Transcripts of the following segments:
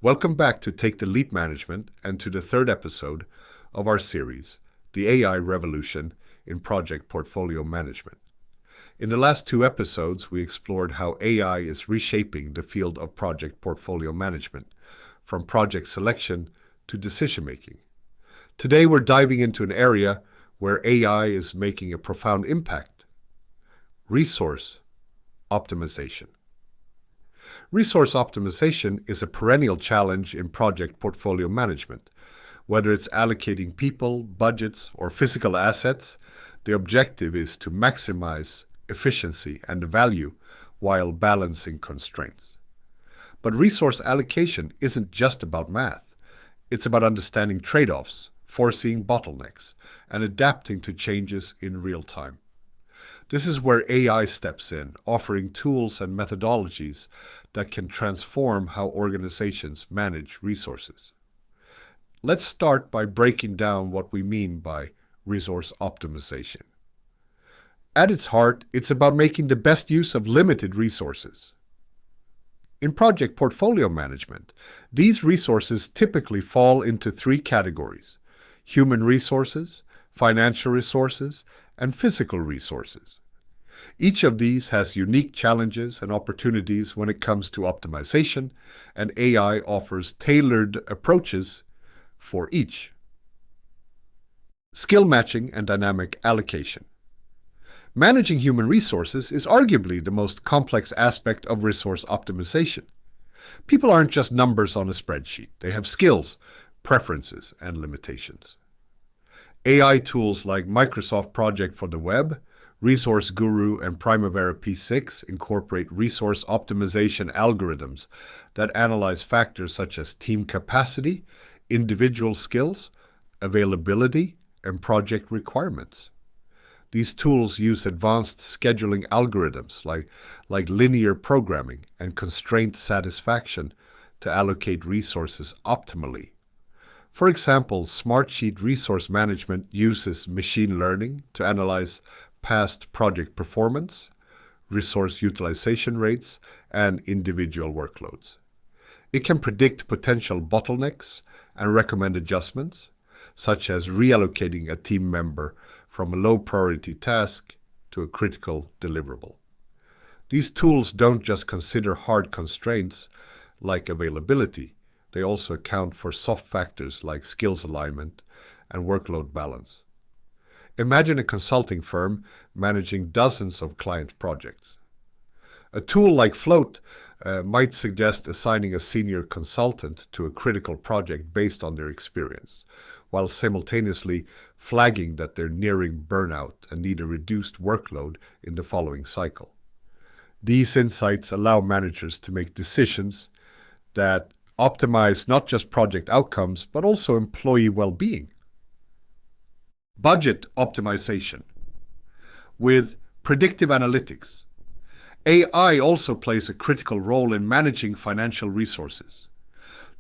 Welcome back to Take the Leap Management and to the third episode of our series, The AI Revolution in Project Portfolio Management. In the last two episodes, we explored how AI is reshaping the field of project portfolio management, from project selection to decision-making. Today, we're diving into an area where AI is making a profound impact: resource optimization. Resource optimization is a perennial challenge in project portfolio management. Whether it's allocating people, budgets, or physical assets, the objective is to maximize efficiency and value while balancing constraints. But resource allocation isn't just about math. It's about understanding trade-offs, foreseeing bottlenecks, and adapting to changes in real time. This is where AI steps in, offering tools and methodologies that can transform how organizations manage resources. Let's start by breaking down what we mean by resource optimization. At its heart, it's about making the best use of limited resources. In project portfolio management, these resources typically fall into three categories: human resources, financial resources, and physical resources. Each of these has unique challenges and opportunities when it comes to optimization, and AI offers tailored approaches for each. Skill matching and dynamic allocation. Managing human resources is arguably the most complex aspect of resource optimization. People aren't just numbers on a spreadsheet. They have skills, preferences, and limitations. AI tools like Microsoft Project for the Web, Resource Guru, and Primavera P6 incorporate resource optimization algorithms that analyze factors such as team capacity, individual skills, availability, and project requirements. These tools use advanced scheduling algorithms like linear programming and constraint satisfaction to allocate resources optimally. For example, Smartsheet Resource Management uses machine learning to analyze past project performance, resource utilization rates, and individual workloads. It can predict potential bottlenecks and recommend adjustments, such as reallocating a team member from a low-priority task to a critical deliverable. These tools don't just consider hard constraints like availability. They also account for soft factors like skills alignment and workload balance. Imagine a consulting firm managing dozens of client projects. A tool like Float might suggest assigning a senior consultant to a critical project based on their experience, while simultaneously flagging that they're nearing burnout and need a reduced workload in the following cycle. These insights allow managers to make decisions that optimize not just project outcomes, but also employee well-being. Budget optimization. With predictive analytics, AI also plays a critical role in managing financial resources.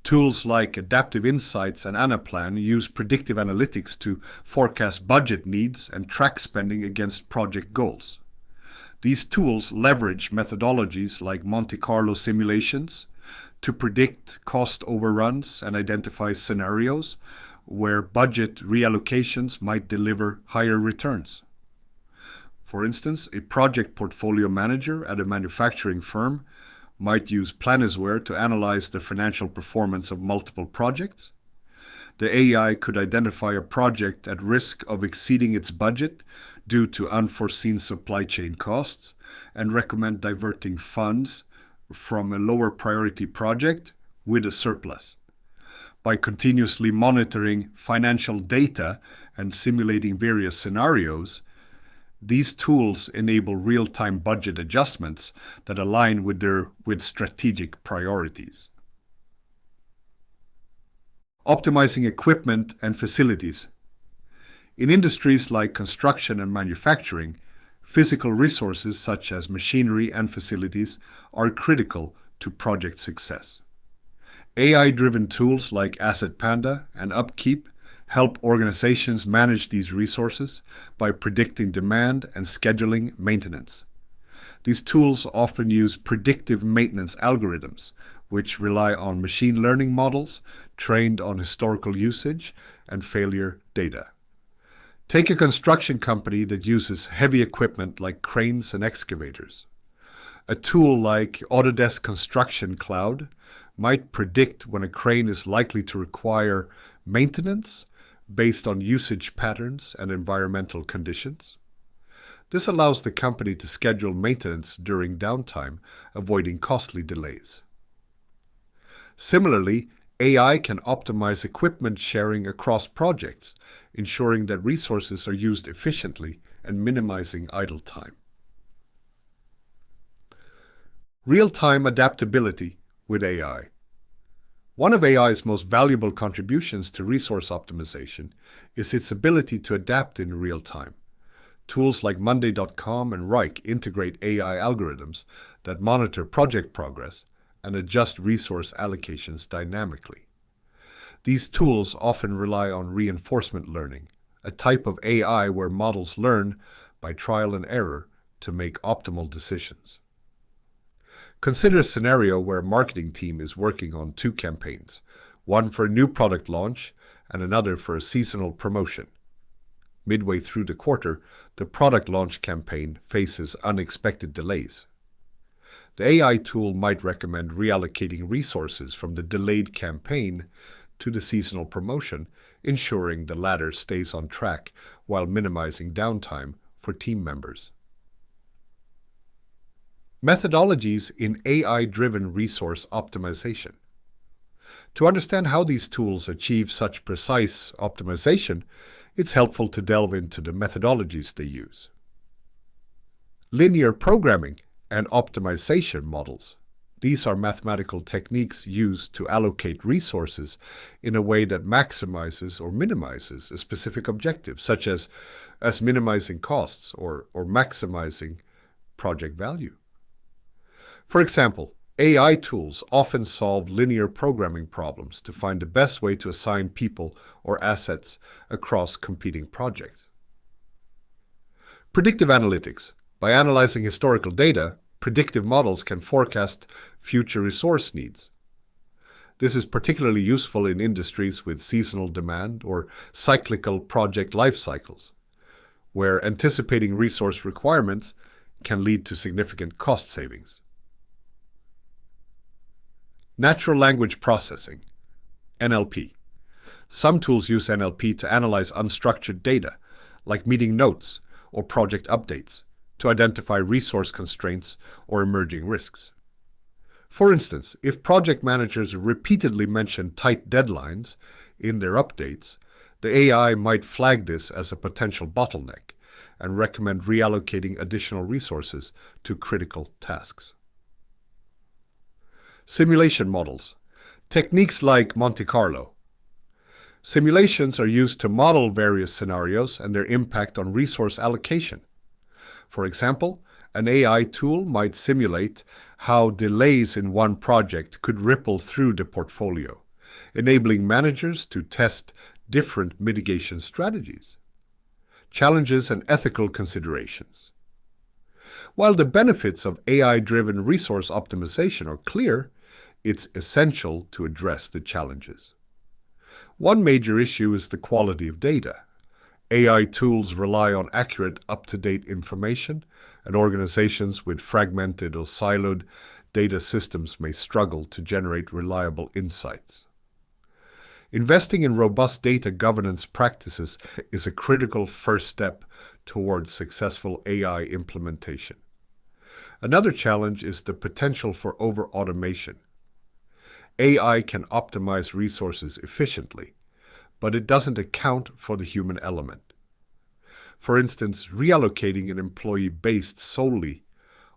Tools like Adaptive Insights and Anaplan use predictive analytics to forecast budget needs and track spending against project goals. These tools leverage methodologies like Monte Carlo simulations to predict cost overruns and identify scenarios where budget reallocations might deliver higher returns. For instance, a project portfolio manager at a manufacturing firm might use Planisware to analyze the financial performance of multiple projects. The AI could identify a project at risk of exceeding its budget due to unforeseen supply chain costs and recommend diverting funds from a lower priority project with a surplus. By continuously monitoring financial data and simulating various scenarios, these tools enable real-time budget adjustments that align with strategic priorities. Optimizing equipment and facilities. In industries like construction and manufacturing, physical resources such as machinery and facilities are critical to project success. AI-driven tools like Asset Panda and Upkeep help organizations manage these resources by predicting demand and scheduling maintenance. These tools often use predictive maintenance algorithms, which rely on machine learning models trained on historical usage and failure data. Take a construction company that uses heavy equipment like cranes and excavators. A tool like Autodesk Construction Cloud might predict when a crane is likely to require maintenance based on usage patterns and environmental conditions. This allows the company to schedule maintenance during downtime, avoiding costly delays. Similarly, AI can optimize equipment sharing across projects, ensuring that resources are used efficiently and minimizing idle time. Real-time adaptability with AI. One of AI's most valuable contributions to resource optimization is its ability to adapt in real time. Tools like Monday.com and Rike integrate AI algorithms that monitor project progress and adjust resource allocations dynamically. These tools often rely on reinforcement learning, a type of AI where models learn by trial and error to make optimal decisions. Consider a scenario where a marketing team is working on two campaigns, one for a new product launch and another for a seasonal promotion. Midway through the quarter, the product launch campaign faces unexpected delays. The AI tool might recommend reallocating resources from the delayed campaign to the seasonal promotion, ensuring the latter stays on track while minimizing downtime for team members. Methodologies in AI-driven resource optimization. To understand how these tools achieve such precise optimization, it's helpful to delve into the methodologies they use. Linear programming and optimization models. These are mathematical techniques used to allocate resources in a way that maximizes or minimizes a specific objective, such as minimizing costs or maximizing project value. For example, AI tools often solve linear programming problems to find the best way to assign people or assets across competing projects. Predictive analytics. By analyzing historical data, predictive models can forecast future resource needs. This is particularly useful in industries with seasonal demand or cyclical project life cycles, where anticipating resource requirements can lead to significant cost savings. Natural language processing, NLP. Some tools use NLP to analyze unstructured data, like meeting notes or project updates, to identify resource constraints or emerging risks. For instance, if project managers repeatedly mention tight deadlines in their updates, the AI might flag this as a potential bottleneck and recommend reallocating additional resources to critical tasks. Simulation models. Techniques like Monte Carlo. Simulations are used to model various scenarios and their impact on resource allocation. For example, an AI tool might simulate how delays in one project could ripple through the portfolio, enabling managers to test different mitigation strategies. Challenges and ethical considerations. While the benefits of AI-driven resource optimization are clear, it's essential to address the challenges. One major issue is the quality of data. AI tools rely on accurate, up-to-date information, and organizations with fragmented or siloed data systems may struggle to generate reliable insights. Investing in robust data governance practices is a critical first step towards successful AI implementation. Another challenge is the potential for over-automation. AI can optimize resources efficiently, but it doesn't account for the human element. For instance, reallocating an employee based solely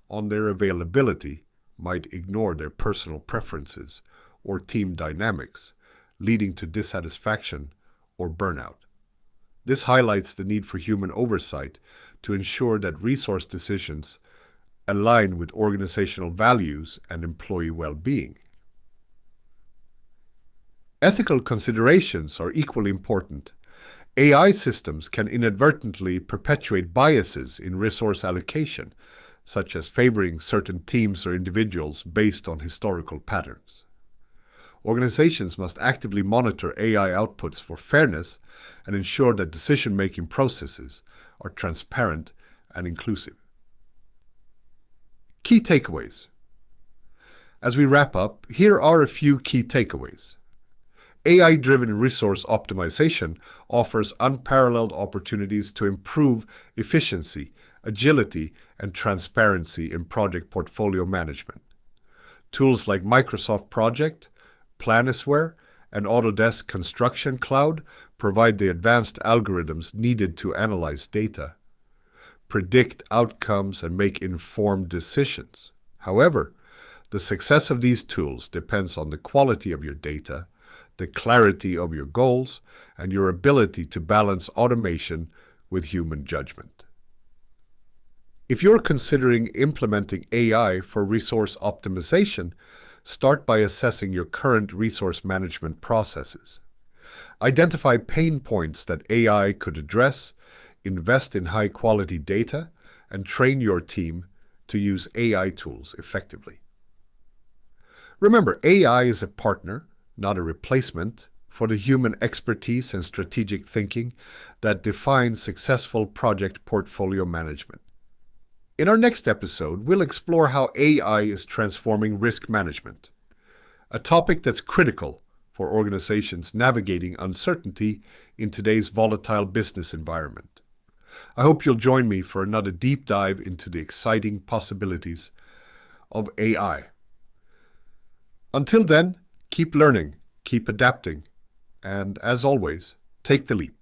on their availability might ignore their personal preferences or team dynamics, leading to dissatisfaction or burnout. This highlights the need for human oversight to ensure that resource decisions align with organizational values and employee well-being. Ethical considerations are equally important. AI systems can inadvertently perpetuate biases in resource allocation, such as favoring certain teams or individuals based on historical patterns. Organizations must actively monitor AI outputs for fairness and ensure that decision-making processes are transparent and inclusive. Key takeaways. As we wrap up, here are a few key takeaways. AI-driven resource optimization offers unparalleled opportunities to improve efficiency, agility, and transparency in project portfolio management. Tools like Microsoft Project, Planisware, and Autodesk Construction Cloud provide the advanced algorithms needed to analyze data, predict outcomes, and make informed decisions. However, the success of these tools depends on the quality of your data, the clarity of your goals, and your ability to balance automation with human judgment. If you're considering implementing AI for resource optimization, start by assessing your current resource management processes. Identify pain points that AI could address, invest in high-quality data, and train your team to use AI tools effectively. Remember, AI is a partner, not a replacement, for the human expertise and strategic thinking that define successful project portfolio management. In our next episode, we'll explore how AI is transforming risk management, a topic that's critical for organizations navigating uncertainty in today's volatile business environment. I hope you'll join me for another deep dive into the exciting possibilities of AI. Until then, keep learning, keep adapting, and as always, take the leap.